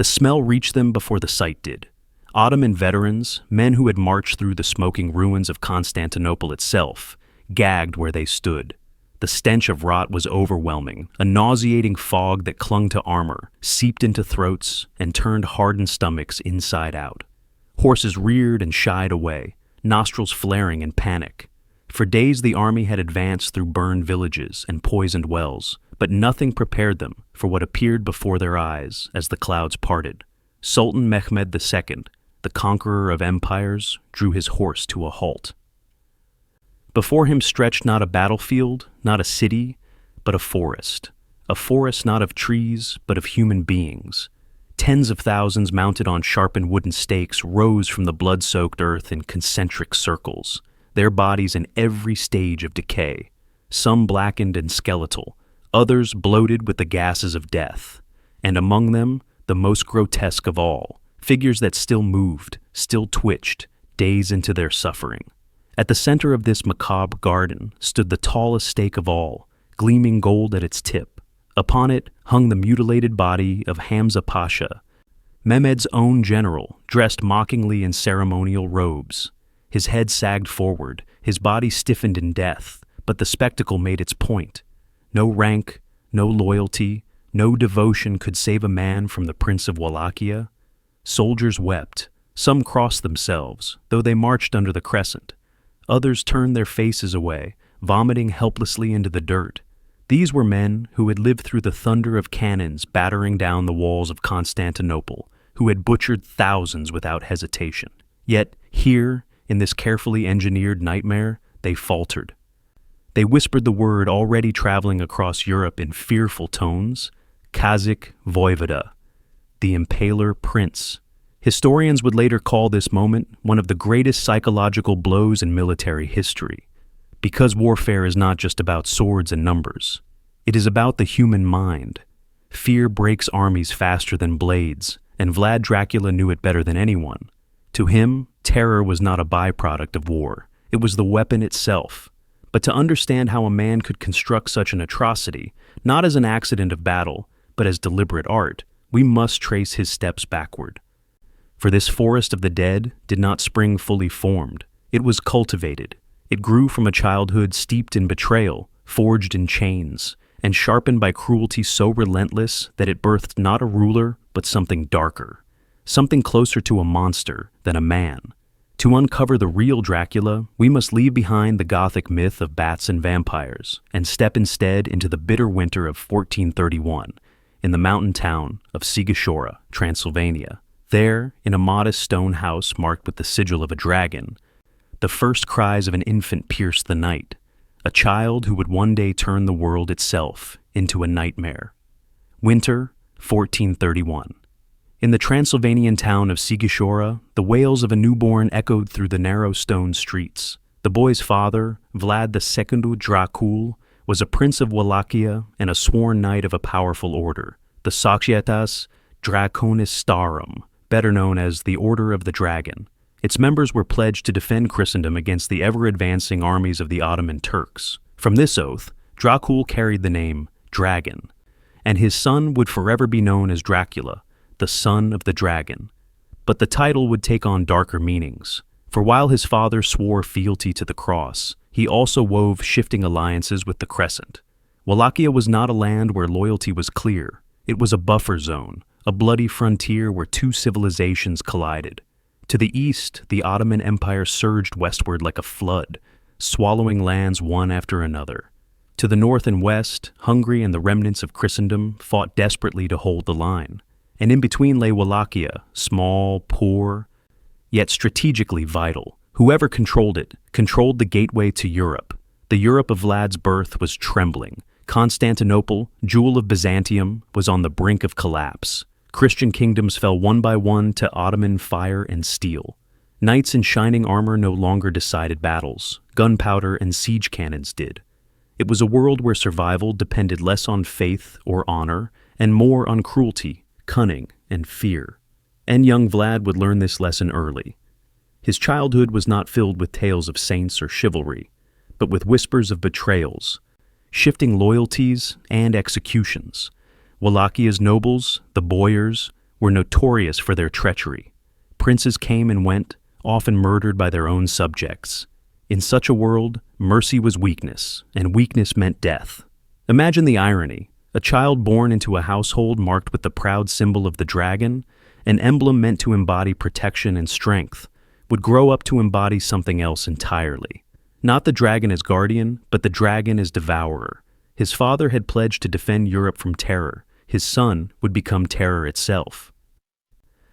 The smell reached them before the sight did. Ottoman veterans, men who had marched through the smoking ruins of Constantinople itself, gagged where they stood. The stench of rot was overwhelming, a nauseating fog that clung to armor, seeped into throats, and turned hardened stomachs inside out. Horses reared and shied away, nostrils flaring in panic. For days the army had advanced through burned villages and poisoned wells, but nothing prepared them for what appeared before their eyes as the clouds parted. Sultan Mehmed II, the conqueror of empires, drew his horse to a halt. Before him stretched not a battlefield, not a city, but a forest not of trees, but of human beings. Tens of thousands mounted on sharpened wooden stakes rose from the blood-soaked earth in concentric circles, their bodies in every stage of decay, some blackened and skeletal, others bloated with the gases of death, and among them, the most grotesque of all, figures that still moved, still twitched, days into their suffering. At the center of this macabre garden stood the tallest stake of all, gleaming gold at its tip. Upon it hung the mutilated body of Hamza Pasha, Mehmed's own general, dressed mockingly in ceremonial robes. His head sagged forward, his body stiffened in death, but the spectacle made its point. No rank, no loyalty, no devotion could save a man from the Prince of Wallachia. Soldiers wept. Some crossed themselves, though they marched under the crescent. Others turned their faces away, vomiting helplessly into the dirt. These were men who had lived through the thunder of cannons battering down the walls of Constantinople, who had butchered thousands without hesitation. Yet here, in this carefully engineered nightmare, they faltered. They whispered the word already traveling across Europe in fearful tones, Kazakh Voivode, the Impaler Prince. Historians would later call this moment one of the greatest psychological blows in military history, because warfare is not just about swords and numbers. It is about the human mind. Fear breaks armies faster than blades, and Vlad Dracula knew it better than anyone. To him, terror was not a byproduct of war. It was the weapon itself. But to understand how a man could construct such an atrocity, not as an accident of battle, but as deliberate art, we must trace his steps backward. For this forest of the dead did not spring fully formed. It was cultivated. It grew from a childhood steeped in betrayal, forged in chains, and sharpened by cruelty so relentless that it birthed not a ruler, but something darker, something closer to a monster than a man. To uncover the real Dracula, we must leave behind the Gothic myth of bats and vampires, and step instead into the bitter winter of 1431, in the mountain town of Sighisoara, Transylvania. There, in a modest stone house marked with the sigil of a dragon, the first cries of an infant pierced the night, a child who would one day turn the world itself into a nightmare. Winter, 1431. In the Transylvanian town of Sighisoara, the wails of a newborn echoed through the narrow stone streets. The boy's father, Vlad II Dracul, was a prince of Wallachia and a sworn knight of a powerful order, the Societas Draconistarum, better known as the Order of the Dragon. Its members were pledged to defend Christendom against the ever-advancing armies of the Ottoman Turks. From this oath, Dracul carried the name Dragon, and his son would forever be known as Dracula, the son of the dragon. But the title would take on darker meanings, for while his father swore fealty to the cross, he also wove shifting alliances with the Crescent. Wallachia was not a land where loyalty was clear. It was a buffer zone, a bloody frontier where two civilizations collided. To the east, the Ottoman Empire surged westward like a flood, swallowing lands one after another. To the north and west, Hungary and the remnants of Christendom fought desperately to hold the line. And in between lay Wallachia, small, poor, yet strategically vital. Whoever controlled it controlled the gateway to Europe. The Europe of Vlad's birth was trembling. Constantinople, jewel of Byzantium, was on the brink of collapse. Christian kingdoms fell one by one to Ottoman fire and steel. Knights in shining armor no longer decided battles. Gunpowder and siege cannons did. It was a world where survival depended less on faith or honor and more on cruelty, cunning, and fear. And young Vlad would learn this lesson early. His childhood was not filled with tales of saints or chivalry, but with whispers of betrayals, shifting loyalties, and executions. Wallachia's nobles, the boyars, were notorious for their treachery. Princes came and went, often murdered by their own subjects. In such a world, mercy was weakness, and weakness meant death. Imagine the irony. A child born into a household marked with the proud symbol of the dragon, an emblem meant to embody protection and strength, would grow up to embody something else entirely. Not the dragon as guardian, but the dragon as devourer. His father had pledged to defend Europe from terror. His son would become terror itself.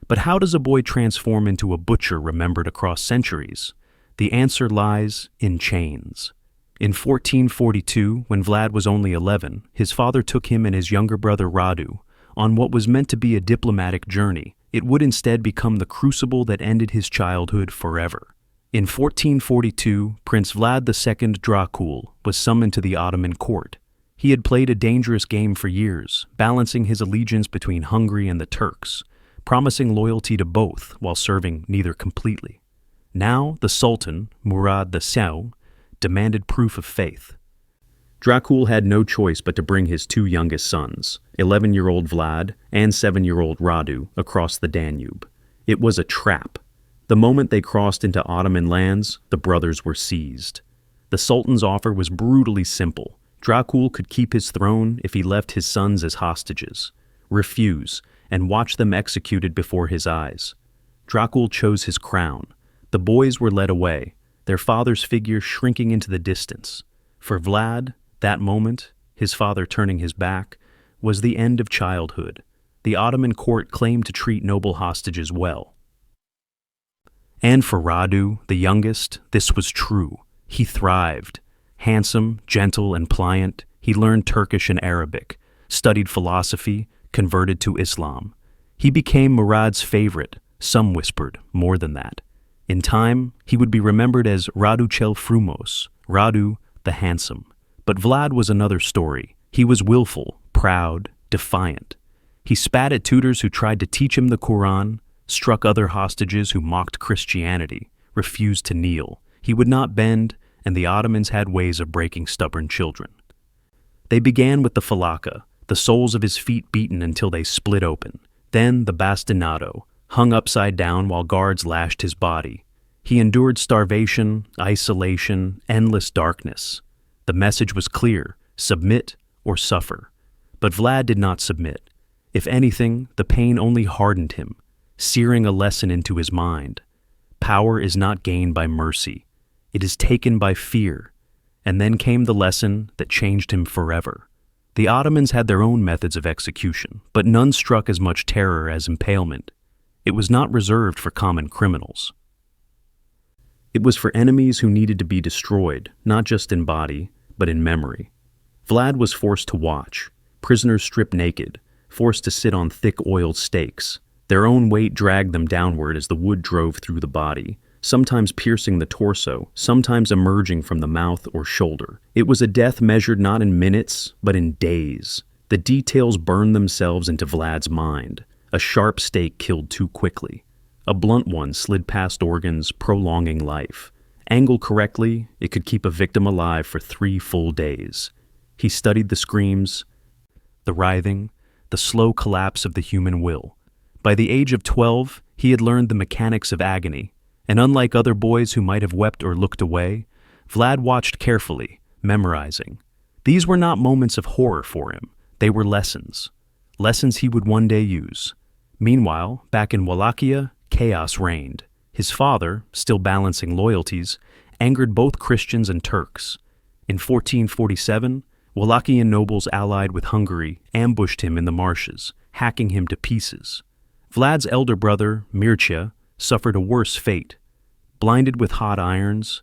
But how does a boy transform into a butcher remembered across centuries? The answer lies in chains. In 1442, when Vlad was only 11, his father took him and his younger brother Radu on what was meant to be a diplomatic journey. It would instead become the crucible that ended his childhood forever. In 1442, Prince Vlad II Dracul was summoned to the Ottoman court. He had played a dangerous game for years, balancing his allegiance between Hungary and the Turks, promising loyalty to both while serving neither completely. Now, the Sultan, Murad II, demanded proof of faith. Dracul had no choice but to bring his two youngest sons, 11-year-old Vlad and 7-year-old Radu, across the Danube. It was a trap. The moment they crossed into Ottoman lands, the brothers were seized. The Sultan's offer was brutally simple. Dracul could keep his throne if he left his sons as hostages, refuse, and watch them executed before his eyes. Dracul chose his crown. The boys were led away, their father's figure shrinking into the distance. For Vlad, that moment, his father turning his back, was the end of childhood. The Ottoman court claimed to treat noble hostages well. And for Radu, the youngest, this was true. He thrived. Handsome, gentle, and pliant, he learned Turkish and Arabic, studied philosophy, converted to Islam. He became Murad's favorite, some whispered, more than that. In time, he would be remembered as Radu cel Frumos, Radu the handsome. But Vlad was another story. He was willful, proud, defiant. He spat at tutors who tried to teach him the Quran, struck other hostages who mocked Christianity, refused to kneel. He would not bend, and the Ottomans had ways of breaking stubborn children. They began with the falaka, the soles of his feet beaten until they split open. Then the bastinado, hung upside down while guards lashed his body. He endured starvation, isolation, endless darkness. The message was clear: submit or suffer. But Vlad did not submit. If anything, the pain only hardened him, searing a lesson into his mind. Power is not gained by mercy. It is taken by fear. And then came the lesson that changed him forever. The Ottomans had their own methods of execution, but none struck as much terror as impalement. It was not reserved for common criminals. It was for enemies who needed to be destroyed, not just in body, but in memory. Vlad was forced to watch, prisoners stripped naked, forced to sit on thick oiled stakes. Their own weight dragged them downward as the wood drove through the body, sometimes piercing the torso, sometimes emerging from the mouth or shoulder. It was a death measured not in minutes, but in days. The details burned themselves into Vlad's mind. A sharp stake killed too quickly. A blunt one slid past organs, prolonging life. Angled correctly, it could keep a victim alive for 3 full days. He studied the screams, the writhing, the slow collapse of the human will. By the age of 12, he had learned the mechanics of agony, and unlike other boys who might have wept or looked away, Vlad watched carefully, memorizing. These were not moments of horror for him. They were lessons. Lessons he would one day use. Meanwhile, back in Wallachia, chaos reigned. His father, still balancing loyalties, angered both Christians and Turks. In 1447, Wallachian nobles allied with Hungary ambushed him in the marshes, hacking him to pieces. Vlad's elder brother, Mircea, suffered a worse fate, blinded with hot irons,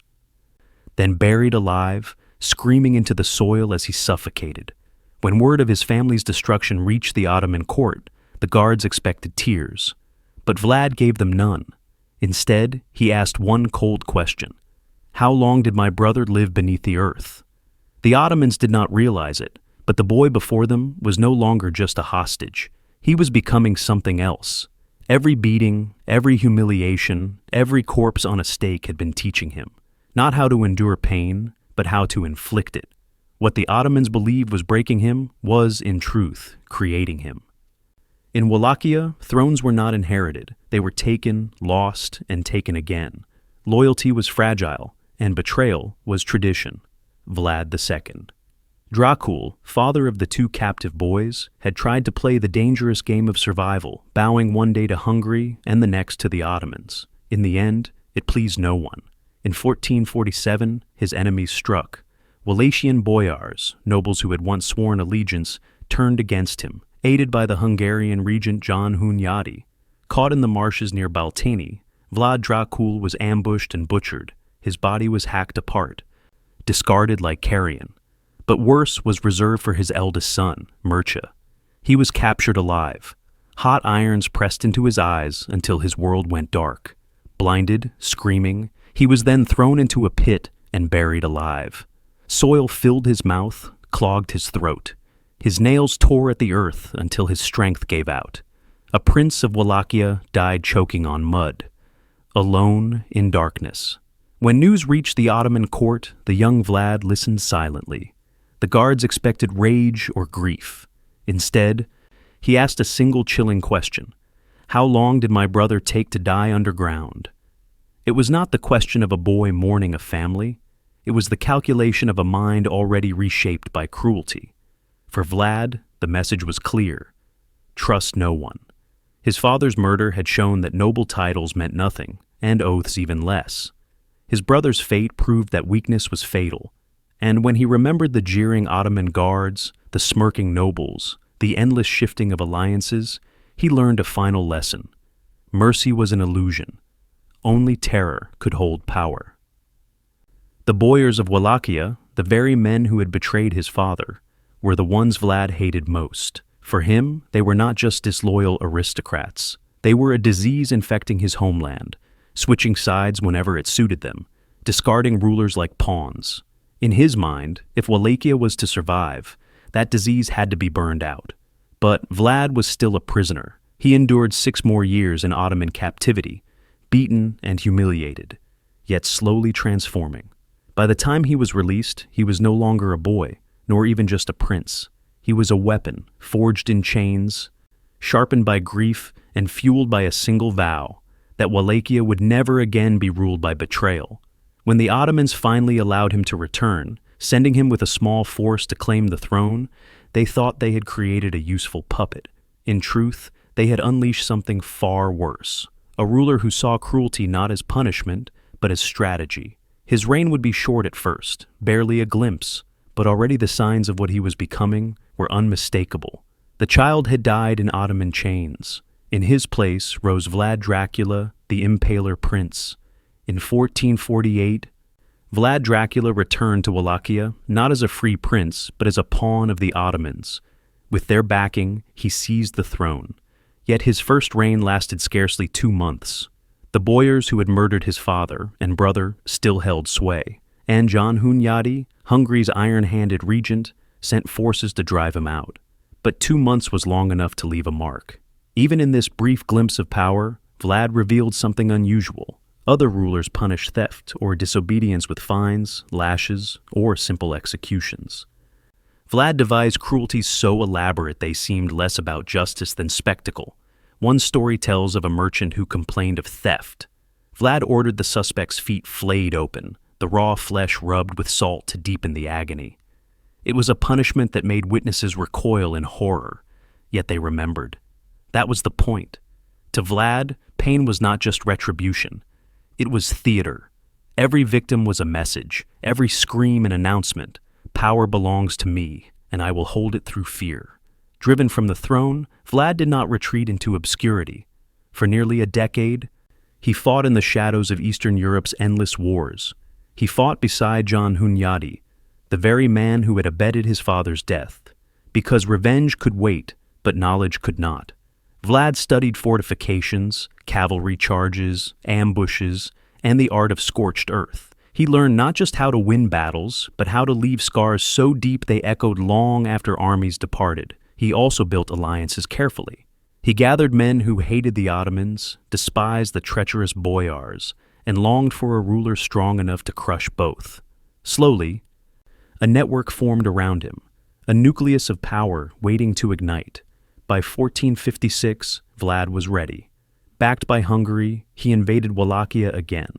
then buried alive, screaming into the soil as he suffocated. When word of his family's destruction reached the Ottoman court, the guards expected tears. But Vlad gave them none. Instead, he asked one cold question: how long did my brother live beneath the earth? The Ottomans did not realize it, but the boy before them was no longer just a hostage. He was becoming something else. Every beating, every humiliation, every corpse on a stake had been teaching him, not how to endure pain, but how to inflict it. What the Ottomans believed was breaking him was, in truth, creating him. In Wallachia, thrones were not inherited. They were taken, lost, and taken again. Loyalty was fragile, and betrayal was tradition. Vlad II. Dracul, father of the two captive boys, had tried to play the dangerous game of survival, bowing one day to Hungary and the next to the Ottomans. In the end, it pleased no one. In 1447, his enemies struck. Wallachian boyars, nobles who had once sworn allegiance, turned against him, aided by the Hungarian regent John Hunyadi. Caught in the marshes near Baltani, Vlad Dracul was ambushed and butchered. His body was hacked apart, discarded like carrion. But worse was reserved for his eldest son, Mircea. He was captured alive. Hot irons pressed into his eyes until his world went dark. Blinded, screaming, he was then thrown into a pit and buried alive. Soil filled his mouth, clogged his throat. His nails tore at the earth until his strength gave out. A prince of Wallachia died choking on mud, alone in darkness. When news reached the Ottoman court, the young Vlad listened silently. The guards expected rage or grief. Instead, he asked a single chilling question. How long did my brother take to die underground? It was not the question of a boy mourning a family. It was the calculation of a mind already reshaped by cruelty. For Vlad, the message was clear. Trust no one. His father's murder had shown that noble titles meant nothing, and oaths even less. His brother's fate proved that weakness was fatal. And when he remembered the jeering Ottoman guards, the smirking nobles, the endless shifting of alliances, he learned a final lesson. Mercy was an illusion. Only terror could hold power. The boyars of Wallachia, the very men who had betrayed his father, were the ones Vlad hated most. For him, they were not just disloyal aristocrats. They were a disease infecting his homeland, switching sides whenever it suited them, discarding rulers like pawns. In his mind, if Wallachia was to survive, that disease had to be burned out. But Vlad was still a prisoner. He endured 6 more years in Ottoman captivity, beaten and humiliated, yet slowly transforming. By the time he was released, he was no longer a boy, nor even just a prince. He was a weapon, forged in chains, sharpened by grief, and fueled by a single vow, that Wallachia would never again be ruled by betrayal. When the Ottomans finally allowed him to return, sending him with a small force to claim the throne, they thought they had created a useful puppet. In truth, they had unleashed something far worse, a ruler who saw cruelty not as punishment, but as strategy. His reign would be short at first, barely a glimpse, but already the signs of what he was becoming were unmistakable. The child had died in Ottoman chains. In his place rose Vlad Dracula, the Impaler Prince. In 1448, Vlad Dracula returned to Wallachia not as a free prince, but as a pawn of the Ottomans. With their backing, he seized the throne. Yet his first reign lasted scarcely 2 months. The boyars who had murdered his father and brother still held sway, and John Hunyadi, Hungary's iron-handed regent, sent forces to drive him out. But 2 months was long enough to leave a mark. Even in this brief glimpse of power, Vlad revealed something unusual. Other rulers punished theft or disobedience with fines, lashes, or simple executions. Vlad devised cruelties so elaborate they seemed less about justice than spectacle. One story tells of a merchant who complained of theft. Vlad ordered the suspect's feet flayed open, the raw flesh rubbed with salt to deepen the agony. It was a punishment that made witnesses recoil in horror, yet they remembered. That was the point. To Vlad, pain was not just retribution. It was theater. Every victim was a message, every scream an announcement. Power belongs to me, and I will hold it through fear. Driven from the throne, Vlad did not retreat into obscurity. For nearly a decade, he fought in the shadows of Eastern Europe's endless wars. He fought beside John Hunyadi, the very man who had abetted his father's death. Because revenge could wait, but knowledge could not. Vlad studied fortifications, cavalry charges, ambushes, and the art of scorched earth. He learned not just how to win battles, but how to leave scars so deep they echoed long after armies departed. He also built alliances carefully. He gathered men who hated the Ottomans, despised the treacherous boyars, and longed for a ruler strong enough to crush both. Slowly, a network formed around him, a nucleus of power waiting to ignite. by 1456, Vlad was ready. Backed by Hungary, he invaded Wallachia again.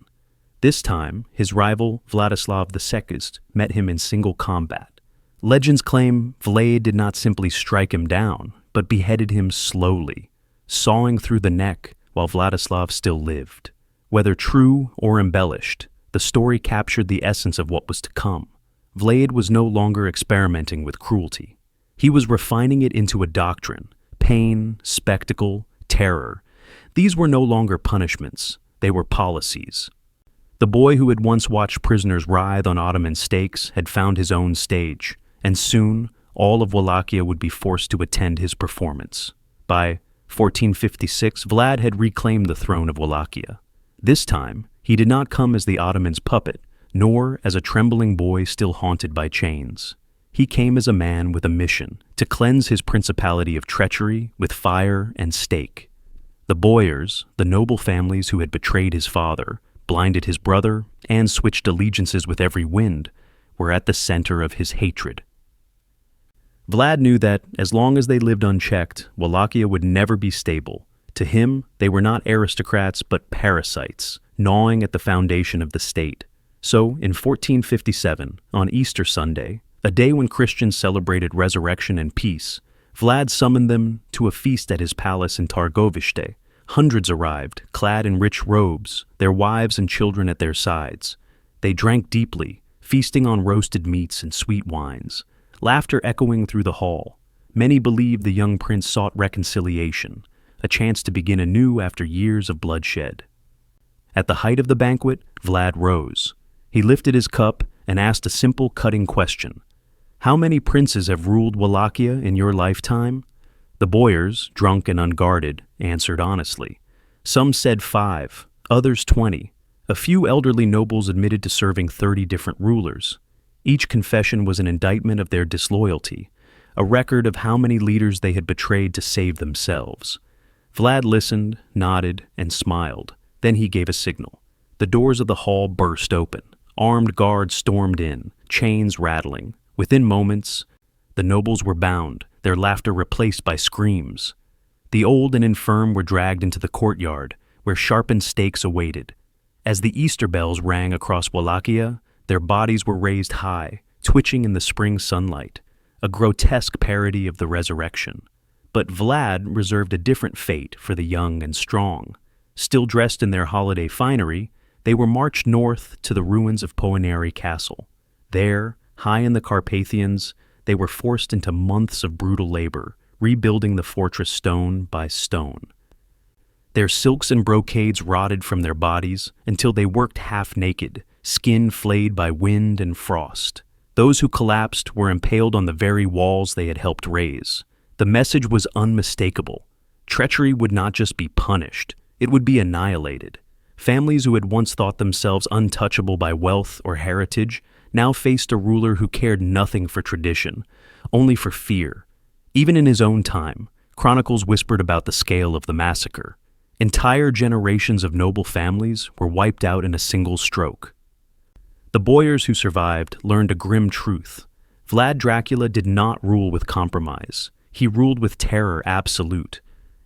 This time, his rival, Vladislav II, met him in single combat. Legends claim Vlad did not simply strike him down, but beheaded him slowly, sawing through the neck while Vladislav still lived. Whether true or embellished, the story captured the essence of what was to come. Vlad was no longer experimenting with cruelty. He was refining it into a doctrine: pain, spectacle, terror. These were no longer punishments, they were policies. The boy who had once watched prisoners writhe on Ottoman stakes had found his own stage, and soon all of Wallachia would be forced to attend his performance. By 1456, Vlad had reclaimed the throne of Wallachia. This time, he did not come as the Ottomans' puppet, nor as a trembling boy still haunted by chains. He came as a man with a mission to cleanse his principality of treachery with fire and stake. The boyars, the noble families who had betrayed his father, blinded his brother, and switched allegiances with every wind, were at the center of his hatred. Vlad knew that, as long as they lived unchecked, Wallachia would never be stable. To him, they were not aristocrats but parasites, gnawing at the foundation of the state. So, in 1457, on Easter Sunday, a day when Christians celebrated resurrection and peace, Vlad summoned them to a feast at his palace in Targoviste. Hundreds arrived, clad in rich robes, their wives and children at their sides. They drank deeply, feasting on roasted meats and sweet wines, laughter echoing through the hall. Many believed the young prince sought reconciliation, a chance to begin anew after years of bloodshed. At the height of the banquet, Vlad rose. He lifted his cup and asked a simple, cutting question. "How many princes have ruled Wallachia in your lifetime?" The boyars, drunk and unguarded, answered honestly. Some said 5, others 20. A few elderly nobles admitted to serving 30 different rulers. Each confession was an indictment of their disloyalty, a record of how many leaders they had betrayed to save themselves. Vlad listened, nodded, and smiled. Then he gave a signal. The doors of the hall burst open. Armed guards stormed in, chains rattling. Within moments, the nobles were bound, their laughter replaced by screams. The old and infirm were dragged into the courtyard, where sharpened stakes awaited. As the Easter bells rang across Wallachia, their bodies were raised high, twitching in the spring sunlight, a grotesque parody of the resurrection. But Vlad reserved a different fate for the young and strong. Still dressed in their holiday finery, they were marched north to the ruins of Poenari Castle. There, high in the Carpathians, they were forced into months of brutal labor, rebuilding the fortress stone by stone. Their silks and brocades rotted from their bodies until they worked half-naked, skin flayed by wind and frost. Those who collapsed were impaled on the very walls they had helped raise. The message was unmistakable. Treachery would not just be punished, it would be annihilated. Families who had once thought themselves untouchable by wealth or heritage now faced a ruler who cared nothing for tradition, only for fear. Even in his own time, chronicles whispered about the scale of the massacre. Entire generations of noble families were wiped out in a single stroke. The boyars who survived learned a grim truth. Vlad Dracula did not rule with compromise. He ruled with terror absolute.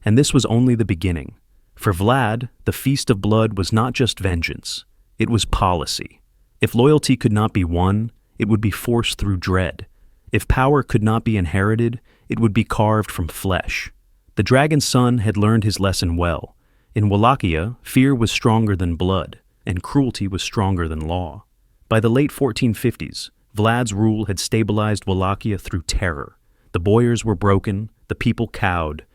And this was only the beginning. For Vlad, the Feast of Blood was not just vengeance. It was policy. If loyalty could not be won, it would be forced through dread. If power could not be inherited, it would be carved from flesh. The dragon's son had learned his lesson well. In Wallachia, fear was stronger than blood, and cruelty was stronger than law. By the late 1450s, Vlad's rule had stabilized Wallachia through terror. The boyars were broken, the people cowed,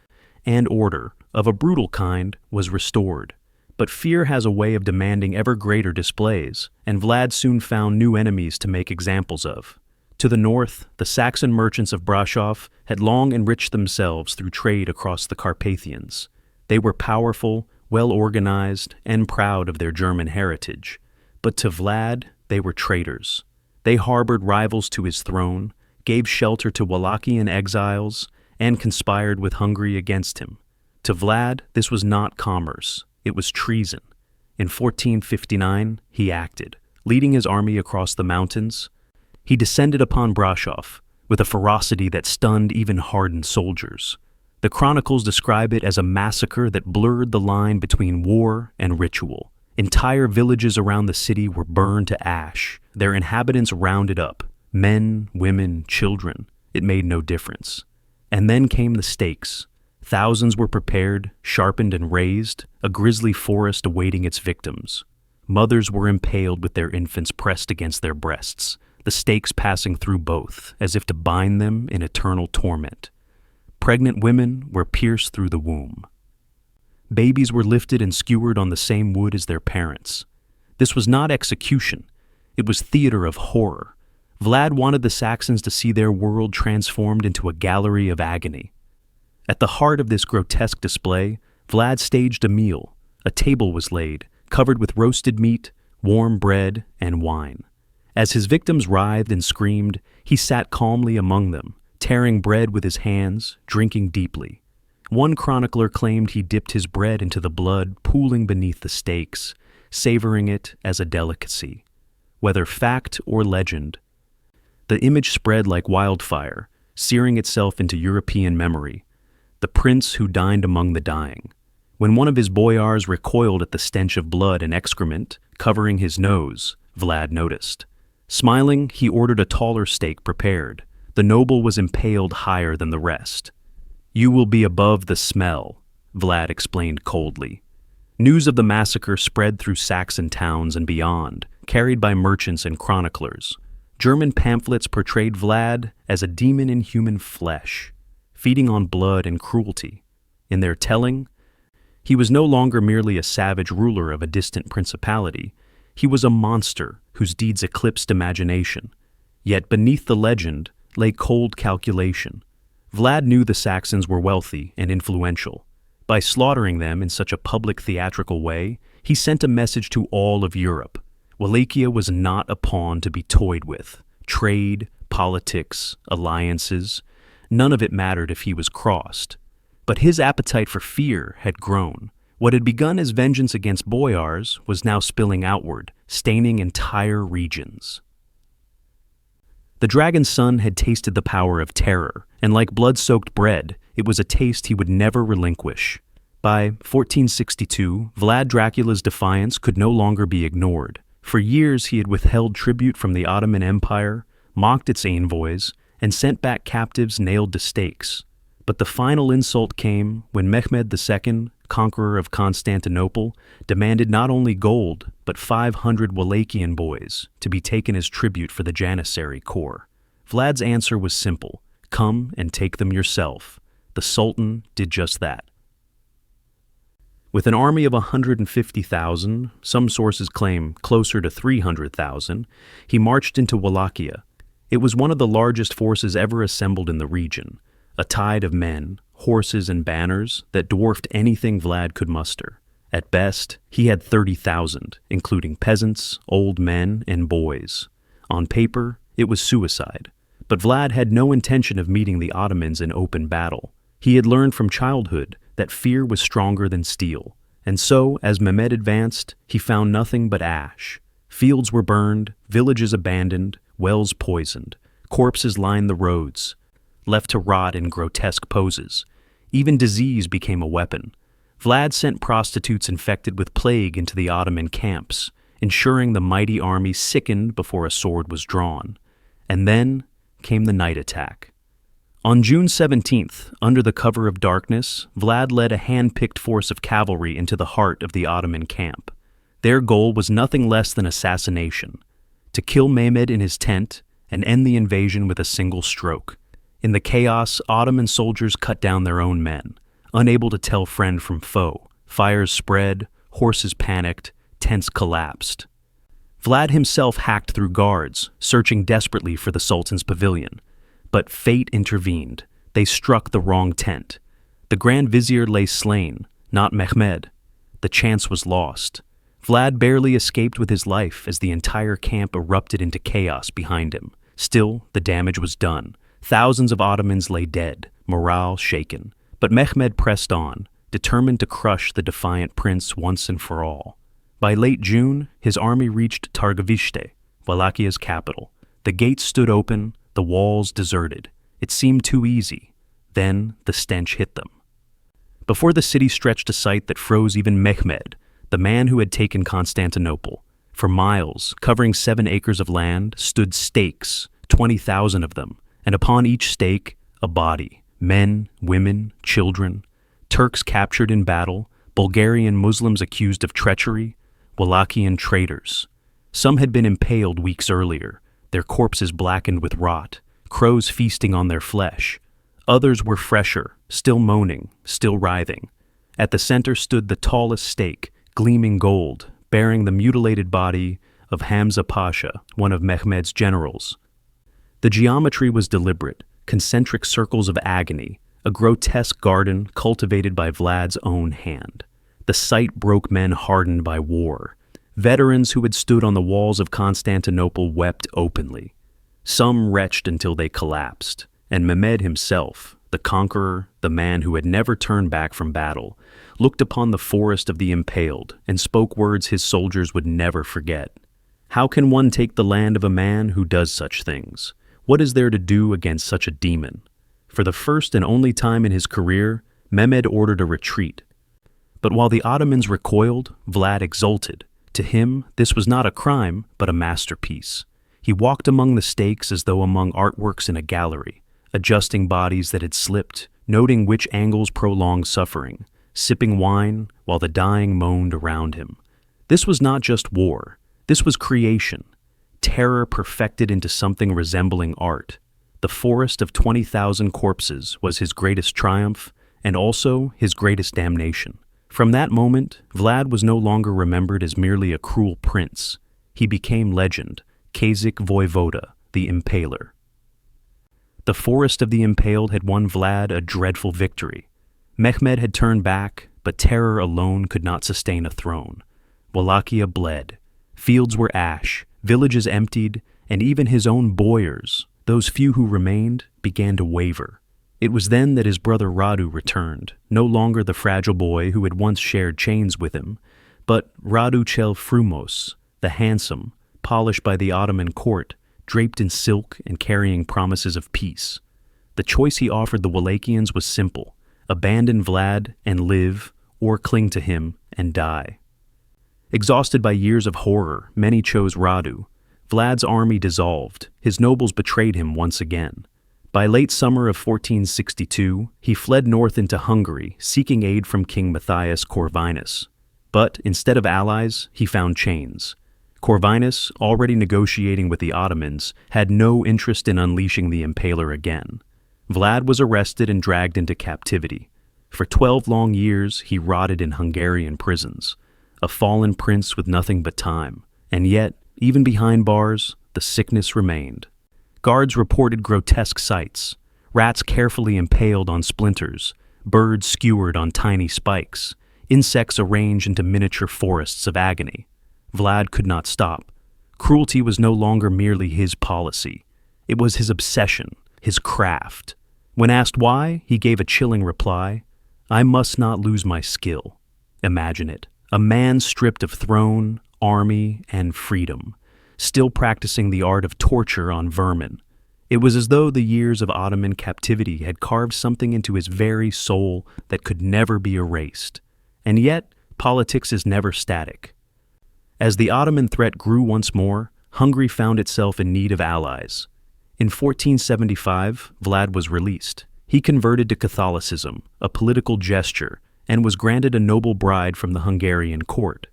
and order, of a brutal kind, was restored. But fear has a way of demanding ever greater displays, and Vlad soon found new enemies to make examples of. To the north, the Saxon merchants of Brasov had long enriched themselves through trade across the Carpathians. They were powerful, well-organized, and proud of their German heritage. But to Vlad, they were traitors. They harbored rivals to his throne, gave shelter to Wallachian exiles, and conspired with Hungary against him. To Vlad, this was not commerce. It was treason. In 1459, he acted, leading his army across the mountains. He descended upon Brasov with a ferocity that stunned even hardened soldiers. The chronicles describe it as a massacre that blurred the line between war and ritual. Entire villages around the city were burned to ash, their inhabitants rounded up, men, women, children. It made no difference. And then came the stakes. Thousands were prepared, sharpened and raised, a grisly forest awaiting its victims. Mothers were impaled with their infants pressed against their breasts, the stakes passing through both, as if to bind them in eternal torment. Pregnant women were pierced through the womb. Babies were lifted and skewered on the same wood as their parents. This was not execution. It was theater of horror. Vlad wanted the Saxons to see their world transformed into a gallery of agony. At the heart of this grotesque display, Vlad staged a meal. A table was laid, covered with roasted meat, warm bread, and wine. As his victims writhed and screamed, he sat calmly among them, tearing bread with his hands, drinking deeply. One chronicler claimed he dipped his bread into the blood pooling beneath the stakes, savoring it as a delicacy. Whether fact or legend, the image spread like wildfire, searing itself into European memory. The prince who dined among the dying. When one of his boyars recoiled at the stench of blood and excrement covering his nose, Vlad noticed. Smiling, he ordered a taller stake prepared. The noble was impaled higher than the rest. "You will be above the smell," Vlad explained coldly. News of the massacre spread through Saxon towns and beyond, carried by merchants and chroniclers. German pamphlets portrayed Vlad as a demon in human flesh, feeding on blood and cruelty. In their telling, he was no longer merely a savage ruler of a distant principality. He was a monster whose deeds eclipsed imagination. Yet beneath the legend lay cold calculation. Vlad knew the Saxons were wealthy and influential. By slaughtering them in such a public theatrical way, he sent a message to all of Europe. Wallachia was not a pawn to be toyed with. Trade, politics, alliances, none of it mattered if he was crossed. But his appetite for fear had grown. What had begun as vengeance against boyars was now spilling outward, staining entire regions. The dragon's son had tasted the power of terror, and like blood-soaked bread, it was a taste he would never relinquish. By 1462, Vlad Dracula's defiance could no longer be ignored. For years he had withheld tribute from the Ottoman Empire, mocked its envoys, and sent back captives nailed to stakes. But the final insult came when Mehmed II, conqueror of Constantinople, demanded not only gold, but 500 Wallachian boys to be taken as tribute for the Janissary Corps. Vlad's answer was simple: come and take them yourself. The Sultan did just that. With an army of 150,000, some sources claim closer to 300,000, he marched into Wallachia. It was one of the largest forces ever assembled in the region, a tide of men, horses, and banners that dwarfed anything Vlad could muster. At best, he had 30,000, including peasants, old men, and boys. On paper, it was suicide, but Vlad had no intention of meeting the Ottomans in open battle. He had learned from childhood that fear was stronger than steel, and so, as Mehmed advanced, he found nothing but ash. Fields were burned, villages abandoned, wells poisoned, corpses lined the roads, left to rot in grotesque poses. Even disease became a weapon. Vlad sent prostitutes infected with plague into the Ottoman camps, ensuring the mighty army sickened before a sword was drawn. And then came the night attack. On June 17th, under the cover of darkness, Vlad led a hand-picked force of cavalry into the heart of the Ottoman camp. Their goal was nothing less than assassination, to kill Mehmed in his tent and end the invasion with a single stroke. In the chaos, Ottoman soldiers cut down their own men, unable to tell friend from foe. Fires spread, horses panicked, tents collapsed. Vlad himself hacked through guards, searching desperately for the Sultan's pavilion. But fate intervened. They struck the wrong tent. The Grand Vizier lay slain, not Mehmed. The chance was lost. Vlad barely escaped with his life as the entire camp erupted into chaos behind him. Still, the damage was done. Thousands of Ottomans lay dead, morale shaken. But Mehmed pressed on, determined to crush the defiant prince once and for all. By late June, his army reached Targovishte, Wallachia's capital. The gates stood open, the walls deserted. It seemed too easy. Then the stench hit them. Before the city stretched a sight that froze even Mehmed, the man who had taken Constantinople. For miles, covering 7 acres of land, stood stakes, 20,000 of them, and upon each stake, a body. Men, women, children, Turks captured in battle, Bulgarian Muslims accused of treachery, Wallachian traitors. Some had been impaled weeks earlier, their corpses blackened with rot, crows feasting on their flesh. Others were fresher, still moaning, still writhing. At the center stood the tallest stake, gleaming gold, bearing the mutilated body of Hamza Pasha, one of Mehmed's generals. The geometry was deliberate, concentric circles of agony, a grotesque garden cultivated by Vlad's own hand. The sight broke men hardened by war. Veterans who had stood on the walls of Constantinople wept openly. Some retched until they collapsed, and Mehmed himself, the conqueror, the man who had never turned back from battle, looked upon the forest of the impaled and spoke words his soldiers would never forget. How can one take the land of a man who does such things? What is there to do against such a demon? For the first and only time in his career, Mehmed ordered a retreat. But while the Ottomans recoiled, Vlad exulted. To him, this was not a crime, but a masterpiece. He walked among the stakes as though among artworks in a gallery, adjusting bodies that had slipped, noting which angles prolonged suffering, sipping wine while the dying moaned around him. This was not just war. This was creation. Terror perfected into something resembling art. The forest of 20,000 corpses was his greatest triumph and also his greatest damnation. From that moment, Vlad was no longer remembered as merely a cruel prince. He became legend, Kazakh Voivoda, the Impaler. The forest of the impaled had won Vlad a dreadful victory. Mehmed had turned back, but terror alone could not sustain a throne. Wallachia bled. Fields were ash, villages emptied, and even his own boyars, those few who remained, began to waver. It was then that his brother Radu returned, no longer the fragile boy who had once shared chains with him, but Radu cel Frumos, the handsome, polished by the Ottoman court, draped in silk and carrying promises of peace. The choice he offered the Wallachians was simple: abandon Vlad and live, or cling to him and die. Exhausted by years of horror, many chose Radu. Vlad's army dissolved. His nobles betrayed him once again. By late summer of 1462, he fled north into Hungary, seeking aid from King Matthias Corvinus. But instead of allies, he found chains. Corvinus, already negotiating with the Ottomans, had no interest in unleashing the Impaler again. Vlad was arrested and dragged into captivity. For 12 long years, he rotted in Hungarian prisons, a fallen prince with nothing but time. And yet, even behind bars, the sickness remained. Guards reported grotesque sights: rats carefully impaled on splinters, birds skewered on tiny spikes, insects arranged into miniature forests of agony. Vlad could not stop. Cruelty was no longer merely his policy. It was his obsession, his craft. When asked why, he gave a chilling reply: "I must not lose my skill." Imagine it, a man stripped of throne, army, and freedom, still practicing the art of torture on vermin. It was as though the years of Ottoman captivity had carved something into his very soul that could never be erased. And yet, politics is never static. As the Ottoman threat grew once more, Hungary found itself in need of allies. In 1475, Vlad was released. He converted to Catholicism, a political gesture, and was granted a noble bride from the Hungarian court.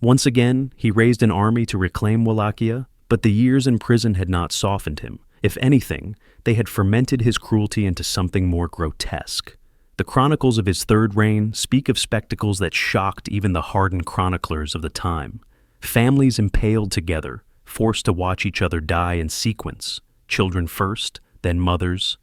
Once again, he raised an army to reclaim Wallachia, but the years in prison had not softened him. If anything, they had fermented his cruelty into something more grotesque. The chronicles of his third reign speak of spectacles that shocked even the hardened chroniclers of the time. Families impaled together, forced to watch each other die in sequence, children first, then mothers,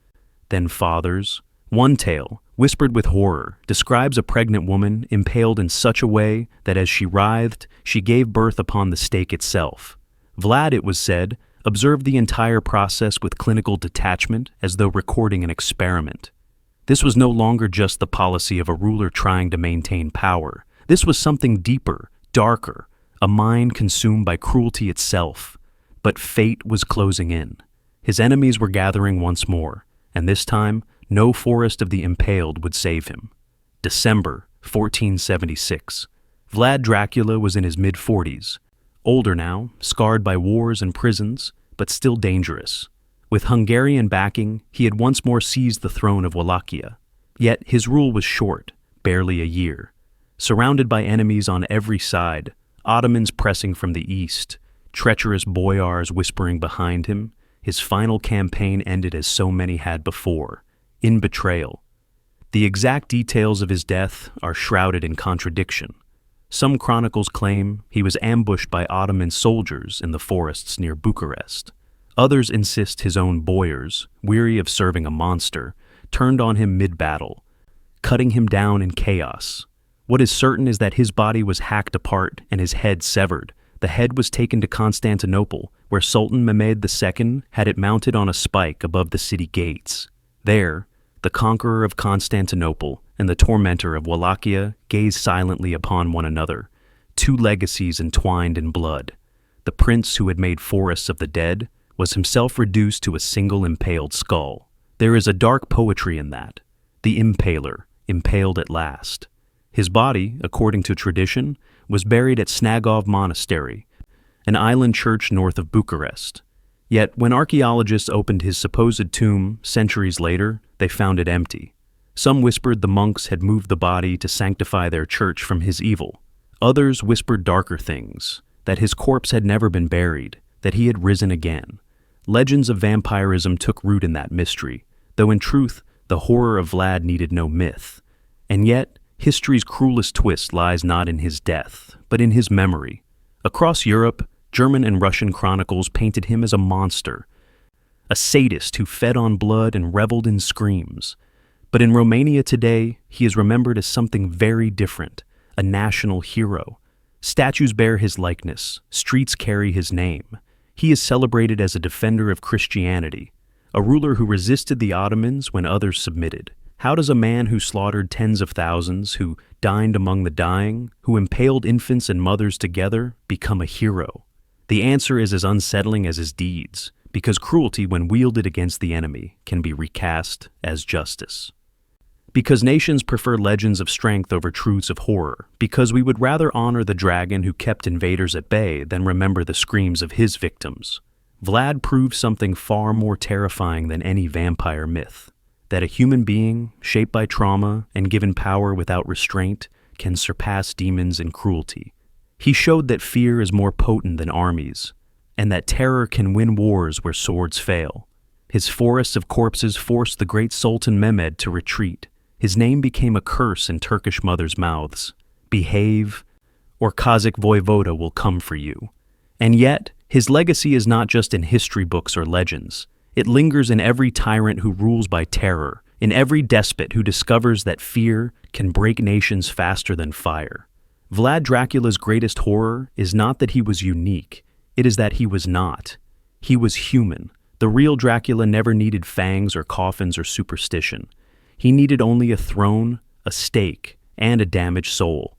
then fathers. One tale, whispered with horror, describes a pregnant woman impaled in such a way that as she writhed, she gave birth upon the stake itself. Vlad, it was said, observed the entire process with clinical detachment as though recording an experiment. This was no longer just the policy of a ruler trying to maintain power. This was something deeper, darker, a mind consumed by cruelty itself. But fate was closing in. His enemies were gathering once more, and this time, No forest of the impaled would save him. December 1476. Vlad Dracula was in his mid-40s. Older now, scarred by wars and prisons, but still dangerous. With Hungarian backing, he had once more seized the throne of Wallachia. Yet his rule was short, barely a year. Surrounded by enemies on every side, Ottomans pressing from the east, treacherous boyars whispering behind him, his final campaign ended as so many had before, in betrayal. The exact details of his death are shrouded in contradiction. Some chronicles claim he was ambushed by Ottoman soldiers in the forests near Bucharest. Others insist his own boyars, weary of serving a monster, turned on him mid-battle, cutting him down in chaos. What is certain is that his body was hacked apart and his head severed. The head was taken to Constantinople, where Sultan Mehmed II had it mounted on a spike above the city gates. There, the conqueror of Constantinople and the tormentor of Wallachia gazed silently upon one another, two legacies entwined in blood. The prince who had made forests of the dead was himself reduced to a single impaled skull. There is a dark poetry in that. The impaler, impaled at last. His body, according to tradition, was buried at Snagov Monastery, an island church north of Bucharest. Yet, when archaeologists opened his supposed tomb centuries later, they found it empty. Some whispered the monks had moved the body to sanctify their church from his evil. Others whispered darker things, that his corpse had never been buried, that he had risen again. Legends of vampirism took root in that mystery, though in truth, the horror of Vlad needed no myth. And yet, history's cruelest twist lies not in his death, but in his memory. Across Europe, German and Russian chronicles painted him as a monster, a sadist who fed on blood and reveled in screams. But in Romania today, he is remembered as something very different, a national hero. Statues bear his likeness, streets carry his name. He is celebrated as a defender of Christianity, a ruler who resisted the Ottomans when others submitted. How does a man who slaughtered tens of thousands, who dined among the dying, who impaled infants and mothers together, become a hero? The answer is as unsettling as his deeds, because cruelty, when wielded against the enemy, can be recast as justice. Because nations prefer legends of strength over truths of horror, because we would rather honor the dragon who kept invaders at bay than remember the screams of his victims. Vlad proved something far more terrifying than any vampire myth, that a human being, shaped by trauma and given power without restraint, can surpass demons in cruelty. He showed that fear is more potent than armies, and that terror can win wars where swords fail. His forests of corpses forced the great Sultan Mehmed to retreat. His name became a curse in Turkish mothers' mouths. Behave, or Kazakh voivoda will come for you. And yet, his legacy is not just in history books or legends. It lingers in every tyrant who rules by terror, in every despot who discovers that fear can break nations faster than fire. Vlad Dracula's greatest horror is not that he was unique, it is that he was not. He was human. The real Dracula never needed fangs or coffins or superstition. He needed only a throne, a stake, and a damaged soul.